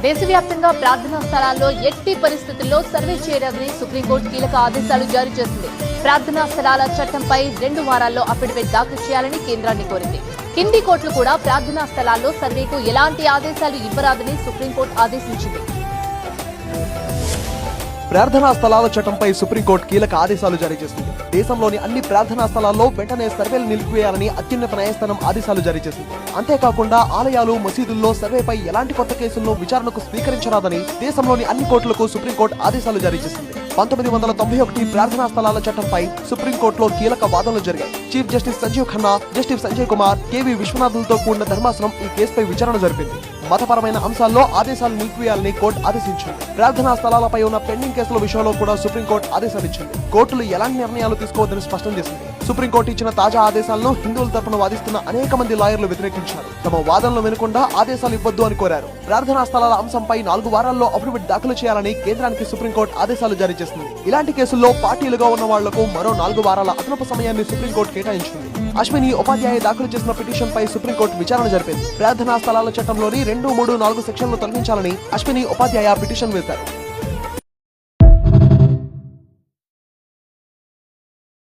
దేశవ్యాప్తంగా ప్రార్థనా స్థలాల్లో ఎట్టి పరిస్థితుల్లో సర్వే చేయరాదని సుప్రీంకోర్టు కీలక ఆదేశాలు జారీ చేసింది. ప్రార్థనా స్థలాల చట్టంపై 2 వారాల్లో అఫిడవిట్ దాఖలు చేయాలని కేంద్రాన్ని కోరింది. కింది కోర్టులు కూడా ప్రార్థనా స్థలాల్లో సర్వేకు ఎలాంటి ఆదేశాలు ఇవ్వరాదని సుప్రీంకోర్టు ఆదేశించింది. ప్రార్థనా స్థలాల చట్టంపై సుప్రీంకోర్టు కీలక ఆదేశాలు జారీ చేసింది. దేశంలోని అన్ని ప్రార్థనా స్థలాల్లో వెంటనే సర్వేలు నిలిపివేయాలని అత్యున్నత న్యాయస్థానం ఆదేశాలు జారీ చేసింది. అంతేకాకుండా ఆలయాలు, మసీదుల్లో సర్వేపై ఎలాంటి కొత్త కేసులను విచారణకు స్వీకరించరాదని దేశంలోని అన్ని కోర్టులకు సుప్రీంకోర్టు ఆదేశాలు జారీ చేసింది. 1991 ప్రార్థనా స్థలాల చట్టంపై సుప్రీంకోర్టులో కీలక వాదనలు జరిగాయి. Chief justice Sanjiv Khanna, justice Sanjay Kumar, KV విశ్వనాథులతో కూడిన ధర్మాసనం ఈ కేసుపై విచారణ జరిపింది. మతపరమైన అంశాల్లో ఆదేశాలు నిలిపివేయాలని కోర్టు ఆదేశించింది. ప్రార్థనా స్థలాలపై ఉన్న పెండింగ్ కేసుల విషయంలో కూడా సుప్రీంకోర్టు ఆదేశాలిచ్చింది. కోర్టులు ఎలాంటి నిర్ణయాలు తీసుకోవద్దని స్పష్టం చేసింది. సుప్రీంకోర్టు ఇచ్చిన తాజా ఆదేశాలను హిందువుల తరపున వాదిస్తున్న అనేక మంది లాయర్లు వ్యతిరేకించారు. తమ వాదనలు వినకుండా ఆదేశాలు ఇవ్వద్దు అని కోరారు. ప్రార్థనా స్థలాల అంశంపై 4 వారాల్లో అఫిడవిట్ దాఖలు చేయాలని కేంద్రానికి సుప్రీంకోర్టు ఆదేశాలు జారీ చేసింది. ఇలాంటి కేసుల్లో పార్టీలుగా ఉన్న వాళ్లకు మరో 4 వారాల అదనపు సమయాన్ని సుప్రీంకోర్టు కేటాయించింది. అశ్విని ఉపాధ్యాయ దాఖలు చేసిన పిటిషన్ పై సుప్రీంకోర్టు విచారణ జరిపింది. ప్రార్థనా స్థలాల చట్టంలోని 2, 3, 4 సెక్షన్లు తొలగించాలని అశ్విని ఉపాధ్యాయ పిటిషన్ వేశారు.